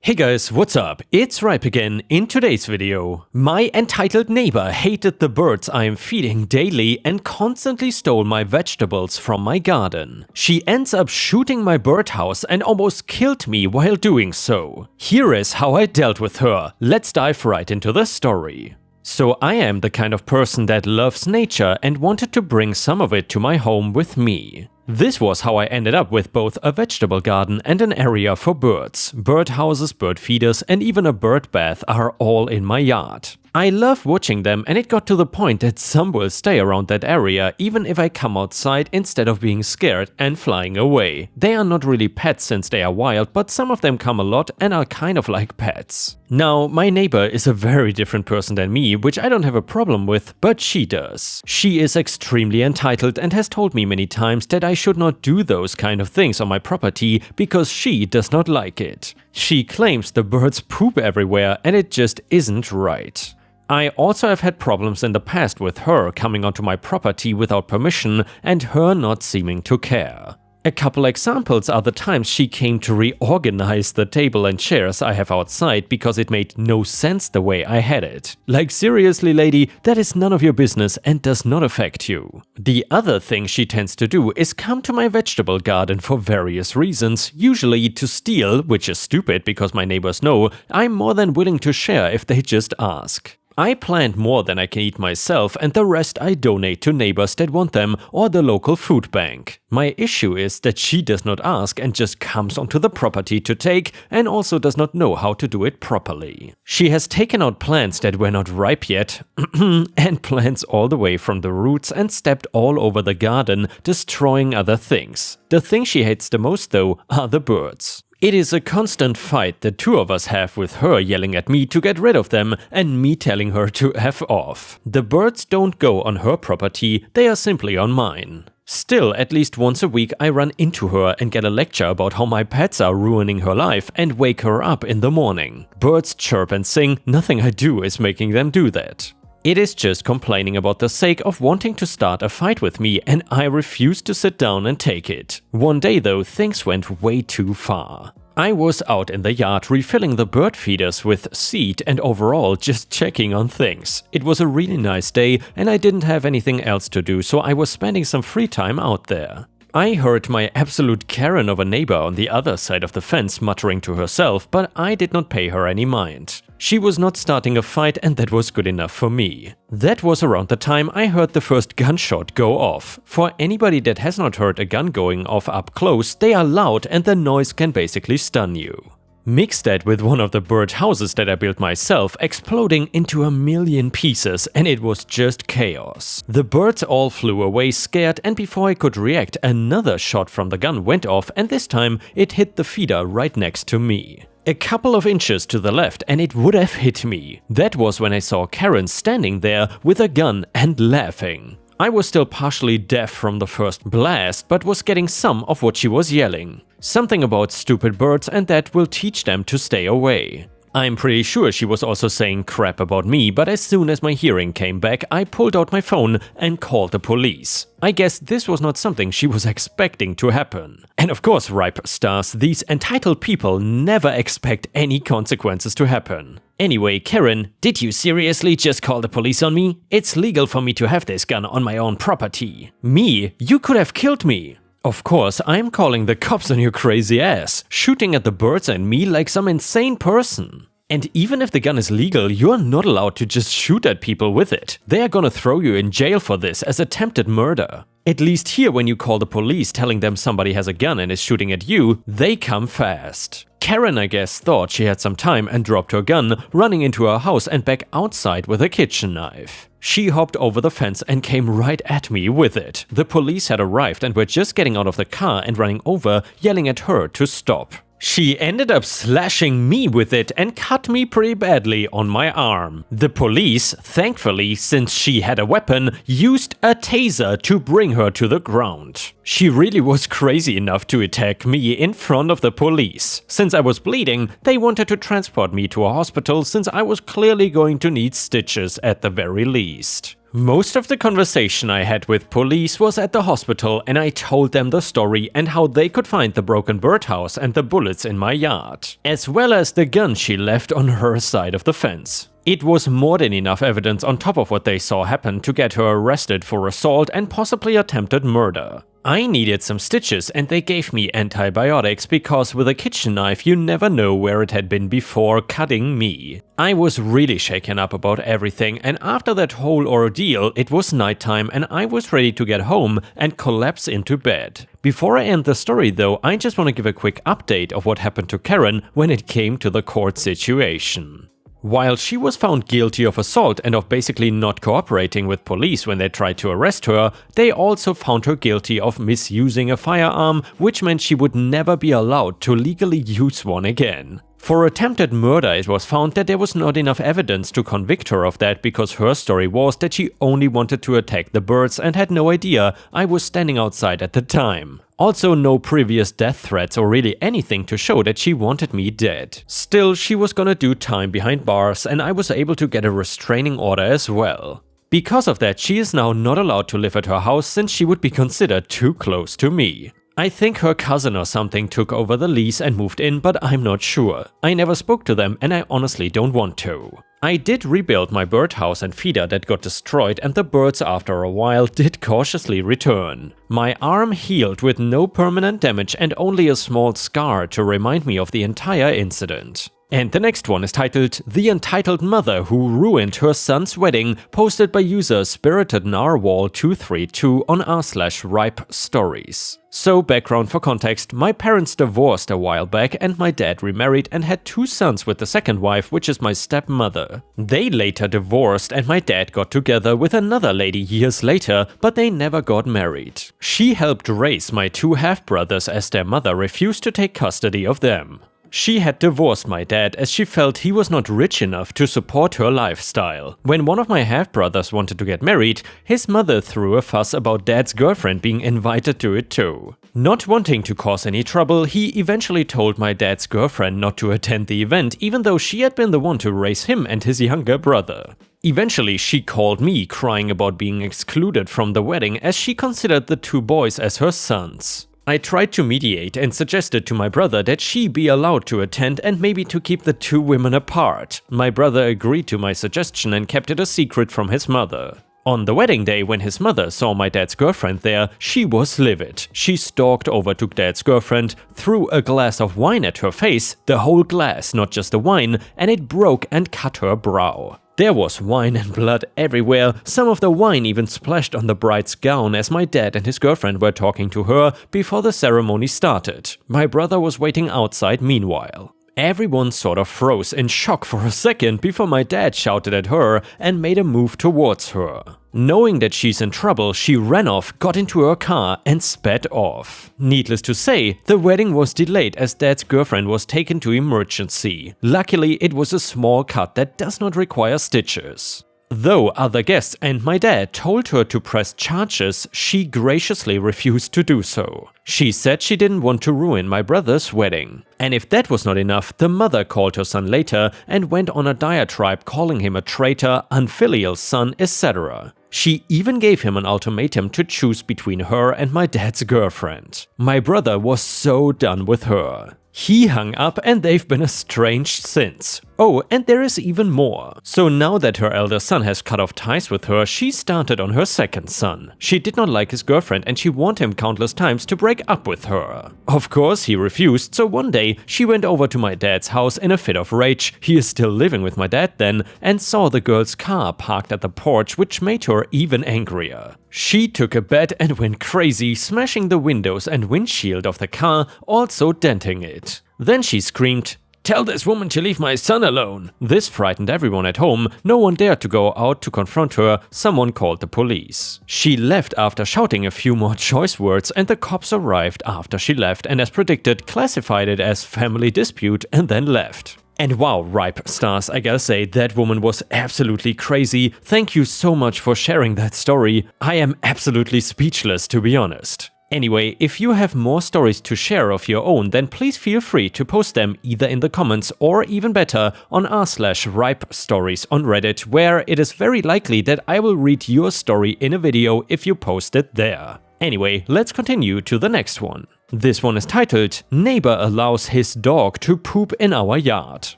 Hey guys, what's up? It's Ripe again. In today's video, my entitled neighbor hated the birds I am feeding daily and constantly stole my vegetables from my garden. She ends up shooting my birdhouse and almost killed me while doing so. Here is how I dealt with her. Let's dive right into the story. So I am the kind of person that loves nature and wanted to bring some of it to my home with me. This was how I ended up with both a vegetable garden and an area for birds. Birdhouses, bird feeders, and even a bird bath are all in my yard. I love watching them, and it got to the point that some will stay around that area even if I come outside instead of being scared and flying away. They are not really pets since they are wild, but some of them come a lot and are kind of like pets. Now, my neighbor is a very different person than me, which I don't have a problem with, but she does. She is extremely entitled and has told me many times that I should not do those kind of things on my property because she does not like it. She claims the birds poop everywhere and it just isn't right. I also have had problems in the past with her coming onto my property without permission and her not seeming to care. A couple examples are the times she came to reorganize the table and chairs I have outside because it made no sense the way I had it. Like, seriously lady, that is none of your business and does not affect you. The other thing she tends to do is come to my vegetable garden for various reasons, usually to steal, which is stupid because my neighbors know I'm more than willing to share if they just ask. I plant more than I can eat myself and the rest I donate to neighbors that want them or the local food bank. My issue is that she does not ask and just comes onto the property to take and also does not know how to do it properly. She has taken out plants that were not ripe yet and plants all the way from the roots and stepped all over the garden, destroying other things. The thing she hates the most though are the birds. It is a constant fight the two of us have with her yelling at me to get rid of them and me telling her to F off. The birds don't go on her property, they are simply on mine. Still, at least once a week I run into her and get a lecture about how my pets are ruining her life and wake her up in the morning. Birds chirp and sing, nothing I do is making them do that. It is just complaining about the sake of wanting to start a fight with me and I refuse to sit down and take it. One day though, things went way too far. I was out in the yard refilling the bird feeders with seed and overall just checking on things. It was a really nice day and I didn't have anything else to do, so I was spending some free time out there. I heard my absolute Karen of a neighbor on the other side of the fence muttering to herself, but I did not pay her any mind. She was not starting a fight and that was good enough for me. That was around the time I heard the first gunshot go off. For anybody that has not heard a gun going off up close, they are loud and the noise can basically stun you. Mix that with one of the bird houses that I built myself exploding into a million pieces and it was just chaos. The birds all flew away scared and before I could react another shot from the gun went off and this time it hit the feeder right next to me. A couple of inches to the left and it would have hit me. That was when I saw Karen standing there with a gun and laughing. I was still partially deaf from the first blast, but was getting some of what she was yelling. Something about stupid birds and that will teach them to stay away. I'm pretty sure she was also saying crap about me, but as soon as my hearing came back, I pulled out my phone and called the police. I guess this was not something she was expecting to happen. And of course, Ripe stars, these entitled people never expect any consequences to happen. Anyway, Karen, did you seriously just call the police on me? It's legal for me to have this gun on my own property. Me? You could have killed me. Of course, I'm calling the cops on your crazy ass, shooting at the birds and me like some insane person. And even if the gun is legal, you're not allowed to just shoot at people with it. They are gonna throw you in jail for this as attempted murder. At least here, when you call the police telling them somebody has a gun and is shooting at you, they come fast. Karen, I guess, thought she had some time and dropped her gun, running into her house and back outside with a kitchen knife. She hopped over the fence and came right at me with it. The police had arrived and were just getting out of the car and running over, yelling at her to stop. She ended up slashing me with it and cut me pretty badly on my arm. The police, thankfully, since she had a weapon, used a taser to bring her to the ground. She really was crazy enough to attack me in front of the police. Since I was bleeding, they wanted to transport me to a hospital since I was clearly going to need stitches at the very least. Most of the conversation I had with police was at the hospital, and I told them the story and how they could find the broken birdhouse and the bullets in my yard, as well as the gun she left on her side of the fence. It was more than enough evidence on top of what they saw happen to get her arrested for assault and possibly attempted murder. I needed some stitches and they gave me antibiotics because with a kitchen knife you never know where it had been before cutting me. I was really shaken up about everything, and after that whole ordeal it was nighttime and I was ready to get home and collapse into bed. Before I end the story though, I just want to give a quick update of what happened to Karen when it came to the court situation. While she was found guilty of assault and of basically not cooperating with police when they tried to arrest her, they also found her guilty of misusing a firearm, which meant she would never be allowed to legally use one again. For attempted murder, it was found that there was not enough evidence to convict her of that because her story was that she only wanted to attack the birds and had no idea I was standing outside at the time. Also, no previous death threats or really anything to show that she wanted me dead. Still, she was gonna do time behind bars and I was able to get a restraining order as well. Because of that, she is now not allowed to live at her house since she would be considered too close to me. I think her cousin or something took over the lease and moved in, but I'm not sure. I never spoke to them and I honestly don't want to. I did rebuild my birdhouse and feeder that got destroyed, and the birds after a while did cautiously return. My arm healed with no permanent damage and only a small scar to remind me of the entire incident. And the next one is titled The Entitled Mother Who Ruined Her Son's Wedding, posted by user spiritednarwhal232 on r/ripe stories. So, background for context, my parents divorced a while back and my dad remarried and had 2 sons with the second wife, which is my stepmother. They later divorced and my dad got together with another lady years later, but they never got married. She helped raise my 2 half-brothers as their mother refused to take custody of them. She had divorced my dad as she felt he was not rich enough to support her lifestyle. When one of my half-brothers wanted to get married, his mother threw a fuss about dad's girlfriend being invited to it too. Not wanting to cause any trouble, he eventually told my dad's girlfriend not to attend the event, even though she had been the one to raise him and his younger brother. Eventually, she called me crying about being excluded from the wedding as she considered the 2 boys as her sons. I tried to mediate and suggested to my brother that she be allowed to attend and maybe to keep the 2 women apart. My brother agreed to my suggestion and kept it a secret from his mother. On the wedding day, when his mother saw my dad's girlfriend there, she was livid. She stalked over to dad's girlfriend, threw a glass of wine at her face, the whole glass, not just the wine, and it broke and cut her brow. There was wine and blood everywhere, some of the wine even splashed on the bride's gown as my dad and his girlfriend were talking to her before the ceremony started. My brother was waiting outside meanwhile. Everyone sort of froze in shock for a second before my dad shouted at her and made a move towards her. Knowing that she's in trouble, she ran off, got into her car and sped off. Needless to say, the wedding was delayed as dad's girlfriend was taken to emergency. Luckily, it was a small cut that does not require stitches. Though other guests and my dad told her to press charges, she graciously refused to do so. She said she didn't want to ruin my brother's wedding. And if that was not enough, the mother called her son later and went on a diatribe calling him a traitor, unfilial son, etc. She even gave him an ultimatum to choose between her and my dad's girlfriend. My brother was so done with her. He hung up and they've been estranged since. Oh, and there is even more. So now that her elder son has cut off ties with her, she started on her second son. She did not like his girlfriend and she warned him countless times to break up with her. Of course, he refused, so one day she went over to my dad's house in a fit of rage. He is still living with my dad then, and saw the girl's car parked at the porch, which made her even angrier. She took a bat and went crazy, smashing the windows and windshield of the car, also denting it. Then she screamed, "Tell this woman to leave my son alone!" This frightened everyone at home. No one dared to go out to confront her. Someone called the police. She left after shouting a few more choice words, and the cops arrived after she left and, as predicted, classified it as family dispute and then left. And wow, ripe stars, I gotta say, that woman was absolutely crazy. Thank you so much for sharing that story. I am absolutely speechless, to be honest. Anyway, if you have more stories to share of your own, then please feel free to post them either in the comments or even better on r/ripestories on Reddit, where it is very likely that I will read your story in a video if you post it there. Anyway, let's continue to the next one. This one is titled, Neighbor Allows His Dog to Poop in Our Yard.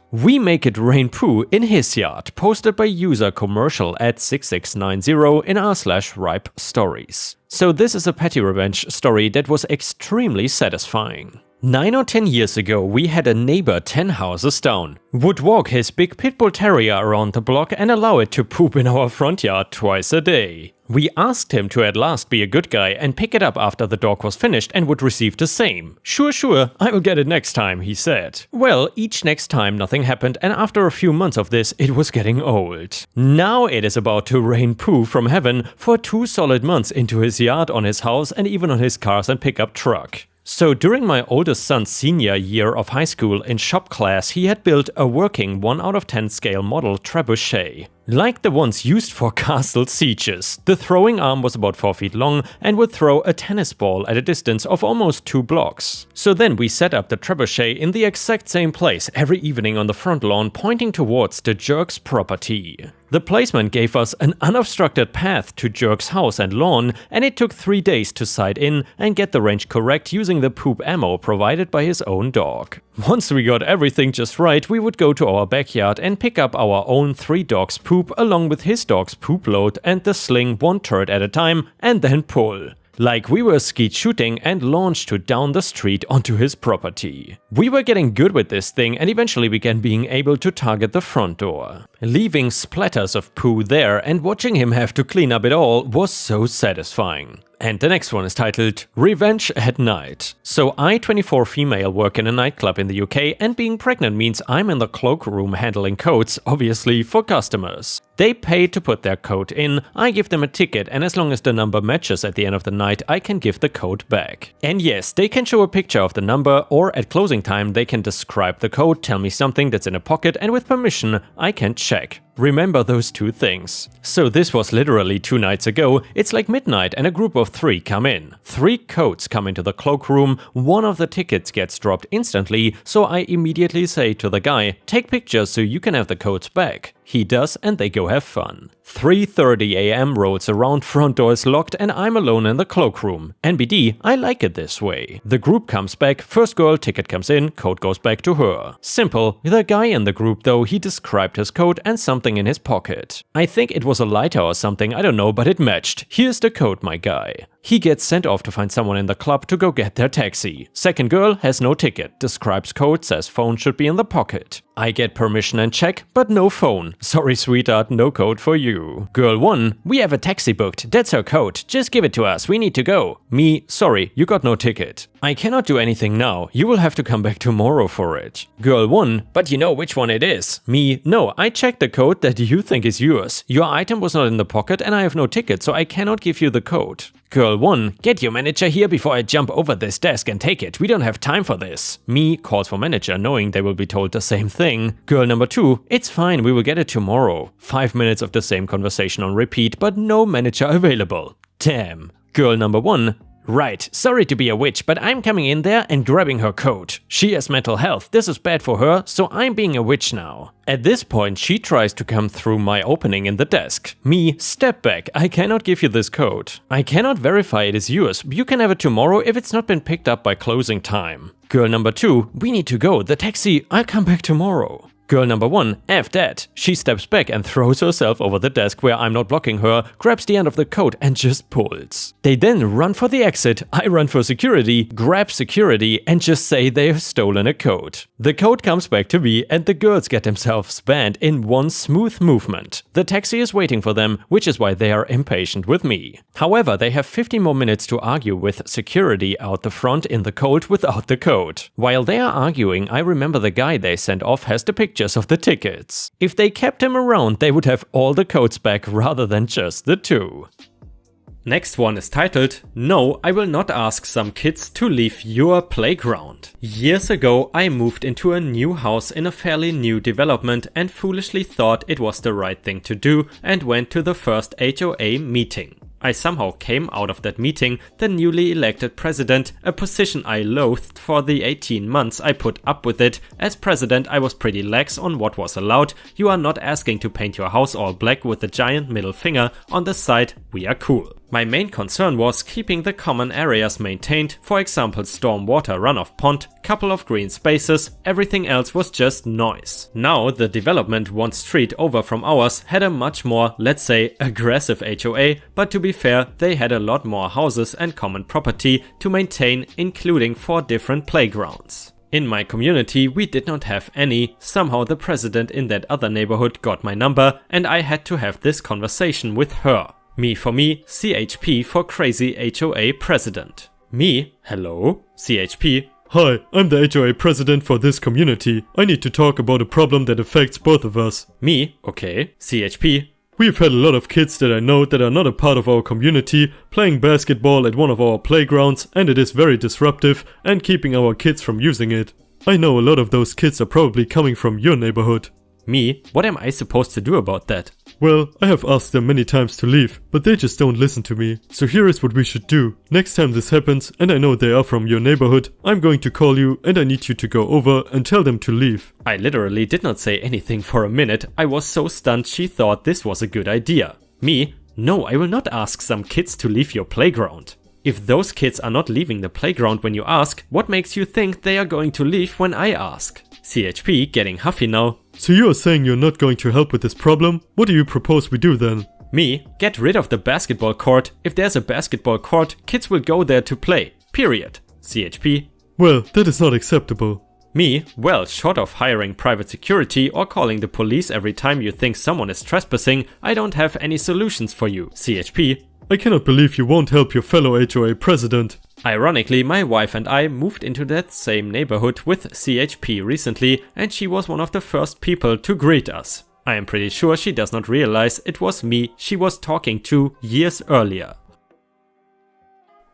We make it rain poo in his yard, posted by user commercial at 6690 in r/ripestories. So this is a petty revenge story that was extremely satisfying. 9 or 10 years ago, we had a neighbor 10 houses down. Would walk his big pit bull terrier around the block and allow it to poop in our front yard twice a day. We asked him to at last be a good guy and pick it up after the dog was finished and would receive the same. Sure, I will get it next time, he said. Well, each next time nothing happened, and after a few months of this, it was getting old. Now it is about to rain poo from heaven for 2 solid months into his yard, on his house, and even on his cars and pickup truck. So during my oldest son's senior year of high school in shop class, he had built a working 1 out of 10 scale model trebuchet. Like the ones used for castle sieges, the throwing arm was about 4 feet long and would throw a tennis ball at a distance of almost 2 blocks. So then we set up the trebuchet in the exact same place every evening on the front lawn, pointing towards the jerk's property. The placement gave us an unobstructed path to Jerk's house and lawn, and it took 3 days to sight in and get the range correct using the poop ammo provided by his own dog. Once we got everything just right, we would go to our backyard and pick up our own 3 dogs' poop along with his dog's poop load and the sling 1 turd at a time, and then pull. Like we were skeet shooting and launched to down the street onto his property. We were getting good with this thing and eventually began being able to target the front door. Leaving splatters of poo there and watching him have to clean up it all was so satisfying. And the next one is titled Revenge at Night. So I, 24 female, work in a nightclub in the UK, and being pregnant means I'm in the cloakroom handling codes, obviously for customers. They pay to put their code in, I give them a ticket, and as long as the number matches at the end of the night, I can give the code back. And yes, they can show a picture of the number, or at closing time they can describe the code, tell me something that's in a pocket, and with permission, I can check. Remember those 2 things. So this was literally 2 nights ago. It's like midnight and a group of 3 come in. 3 codes come into the cloakroom, 1 of the tickets gets dropped instantly, so I immediately say to the guy, take pictures so you can have the codes back. He does, and they go have fun. 3:30 AM rolls around, front door is locked, and I'm alone in the cloakroom. NBD, I like it this way. The group comes back, first girl, ticket comes in, code goes back to her. Simple. The guy in the group though, he described his code and something in his pocket. I think it was a lighter or something, I don't know, but it matched. Here's the code, my guy. He gets sent off to find someone in the club to go get their taxi. Second girl has no ticket, describes code, says phone should be in the pocket. I get permission and check, but no phone. Sorry sweetheart, no code for you. Girl 1, we have a taxi booked, that's her code, just give it to us, we need to go. Me, sorry, you got no ticket. I cannot do anything now, you will have to come back tomorrow for it. Girl 1, but you know which one it is. Me, no, I checked the code that you think is yours. Your item was not in the pocket and I have no ticket, so I cannot give you the code. Girl 1, get your manager here before I jump over this desk and take it, we don't have time for this. Me calls for manager knowing they will be told the same thing. Girl number 2, it's fine, we will get it tomorrow. 5 minutes of the same conversation on repeat, but no manager available. Damn. Girl number 1, right, sorry to be a witch, but I'm coming in there and grabbing her coat. She has mental health, this is bad for her, so I'm being a witch now. At this point, she tries to come through my opening in the desk. Me, step back, I cannot give you this code. I cannot verify it is yours, you can have it tomorrow if it's not been picked up by closing time. Girl number 2, we need to go, the taxi, I'll come back tomorrow. Girl number 1, F that. She steps back and throws herself over the desk where I'm not blocking her, grabs the end of the coat and just pulls. They then run for the exit, I run for security, grab security and just say they have stolen a code. The code comes back to me and the girls get themselves banned in one smooth movement. The taxi is waiting for them, which is why they are impatient with me. However, they have 15 more minutes to argue with security out the front in the cold without the code. While they are arguing, I remember the guy they sent off has the picture of the tickets. If they kept him around, they would have all the codes back rather than just the 2. Next one is titled, No, I will not ask some kids to leave your playground. Years ago, I moved into a new house in a fairly new development and foolishly thought it was the right thing to do and went to the first HOA meeting. I somehow came out of that meeting the newly elected president, a position I loathed for the 18 months I put up with it. As president, I was pretty lax on what was allowed. You are not asking to paint your house all black with a giant middle finger on the side, we are cool. My main concern was keeping the common areas maintained, for example stormwater runoff pond, couple of green spaces, everything else was just noise. Now the development one street over from ours had a much more, let's say, aggressive HOA, but to be fair, they had a lot more houses and common property to maintain, including 4 different playgrounds. In my community we did not have any. Somehow the president in that other neighborhood got my number and I had to have this conversation with her. Me for me, CHP for crazy HOA president. Me, hello, CHP. Hi, I'm the HOA president for this community. I need to talk about a problem that affects both of us. Me, okay, CHP. We've had a lot of kids that I know that are not a part of our community playing basketball at one of our playgrounds, and it is very disruptive and keeping our kids from using it. I know a lot of those kids are probably coming from your neighborhood. Me, what am I supposed to do about that? Well, I have asked them many times to leave, but they just don't listen to me. So here is what we should do. Next time this happens, and I know they are from your neighborhood, I'm going to call you and I need you to go over and tell them to leave. I literally did not say anything for a minute. I was so stunned she thought this was a good idea. Me, no, I will not ask some kids to leave your playground. If those kids are not leaving the playground when you ask, what makes you think they are going to leave when I ask? CHP getting huffy now. So you are saying you're not going to help with this problem? What do you propose we do then? Me, get rid of the basketball court. If there's a basketball court, kids will go there to play. Period. CHP. Well, that is not acceptable. Me, well, short of hiring private security or calling the police every time you think someone is trespassing, I don't have any solutions for you. CHP. I cannot believe you won't help your fellow HOA president. Ironically, my wife and I moved into that same neighborhood with CHP recently, and she was one of the first people to greet us. I am pretty sure she does not realize it was me she was talking to years earlier.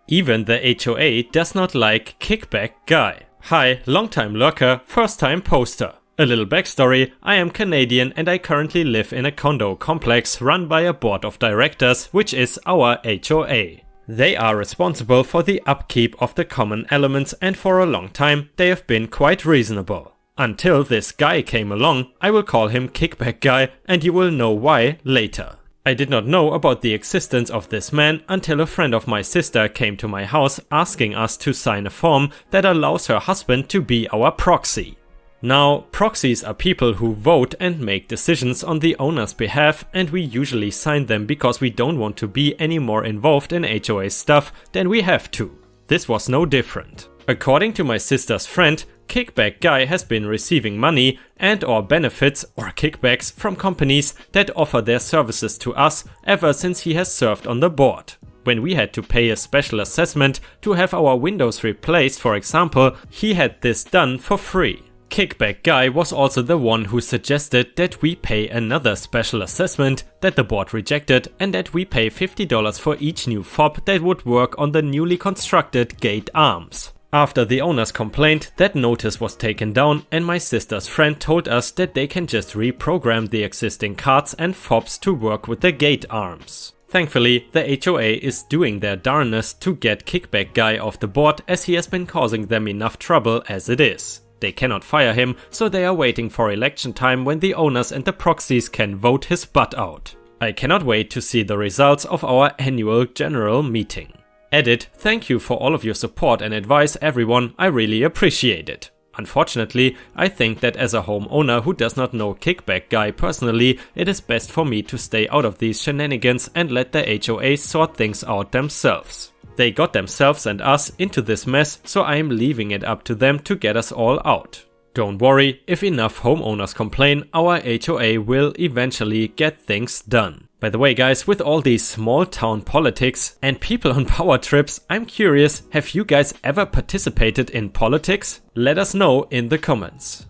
Even the HOA does not like kickback guy. Hi, long-time lurker, first-time poster. A little backstory, I am Canadian and I currently live in a condo complex run by a board of directors, which is our HOA. They are responsible for the upkeep of the common elements and for a long time they have been quite reasonable. Until this guy came along, I will call him Kickback Guy and you will know why later. I did not know about the existence of this man until a friend of my sister came to my house asking us to sign a form that allows her husband to be our proxy. Now, proxies are people who vote and make decisions on the owner's behalf, and we usually sign them because we don't want to be any more involved in HOA stuff than we have to. This was no different. According to my sister's friend, Kickback Guy has been receiving money and or benefits or kickbacks from companies that offer their services to us ever since he has served on the board. When we had to pay a special assessment to have our windows replaced, for example, he had this done for free. Kickback Guy was also the one who suggested that we pay another special assessment that the board rejected and that we pay $50 for each new fob that would work on the newly constructed gate arms. After the owners complained, that notice was taken down and my sister's friend told us that they can just reprogram the existing cards and fobs to work with the gate arms. Thankfully, the HOA is doing their darnest to get Kickback Guy off the board as he has been causing them enough trouble as it is. They cannot fire him, so they are waiting for election time when the owners and the proxies can vote his butt out. I cannot wait to see the results of our annual general meeting. Edit, thank you for all of your support and advice everyone, I really appreciate it. Unfortunately, I think that as a homeowner who does not know Kickback Guy personally, it is best for me to stay out of these shenanigans and let the HOA sort things out themselves. They got themselves and us into this mess, so I am leaving it up to them to get us all out. Don't worry, if enough homeowners complain, our HOA will eventually get things done. By the way guys, with all these small town politics and people on power trips, I'm curious, have you guys ever participated in politics? Let us know in the comments.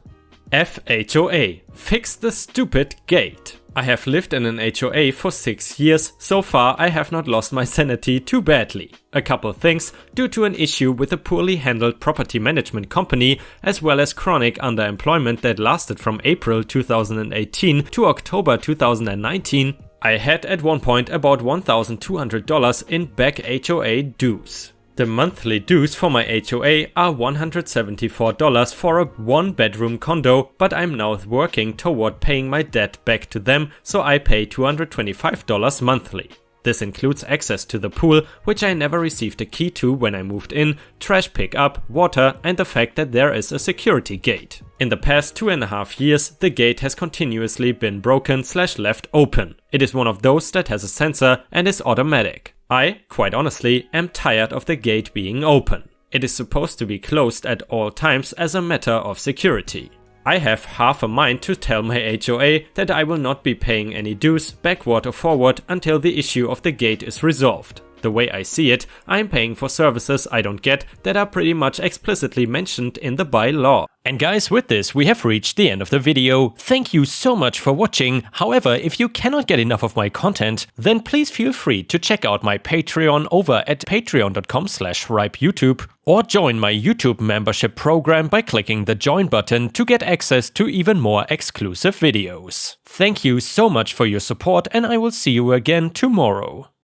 FHOA, fix the stupid gate. I have lived in an HOA for 6 years, so far I have not lost my sanity too badly. A couple things due to an issue with a poorly handled property management company as well as chronic underemployment that lasted from April 2018 to October 2019. I had at one point about $1,200 in back HOA dues. The monthly dues for my HOA are $174 for a 1-bedroom condo, but I'm now working toward paying my debt back to them, so I pay $225 monthly. This includes access to the pool, which I never received a key to when I moved in, trash pickup, water, and the fact that there is a security gate. In the past 2.5 years, the gate has continuously been broken/left open. It is one of those that has a sensor and is automatic. I, quite honestly, am tired of the gate being open. It is supposed to be closed at all times as a matter of security. I have half a mind to tell my HOA that I will not be paying any dues backward or forward until the issue of the gate is resolved. The way I see it, I'm paying for services I don't get that are pretty much explicitly mentioned in the bylaw. And guys, with this we have reached the end of the video. Thank you so much for watching. However, if you cannot get enough of my content, then please feel free to check out my Patreon over at patreon.com/ripeyoutube or join my YouTube membership program by clicking the join button to get access to even more exclusive videos. Thank you so much for your support, and I will see you again tomorrow.